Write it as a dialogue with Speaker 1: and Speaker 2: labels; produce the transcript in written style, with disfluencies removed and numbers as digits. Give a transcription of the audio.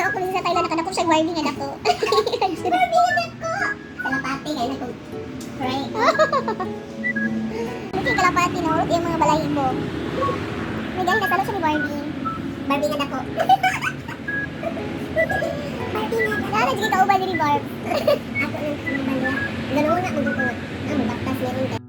Speaker 1: daw ako sa Thailand na kanako siya Barbie nga dako. Barbie nga dako. Kalapati kay nako. Pray. Lagi kalapati no, yung mga balahibo. May galing natalo siya ni Barbie. Barbie nga dako. Barbie nga dako. Nara jigit ka uban ni Barb. Ako nang baliya. Ganoon na magdukot. Ang baktas meron kay.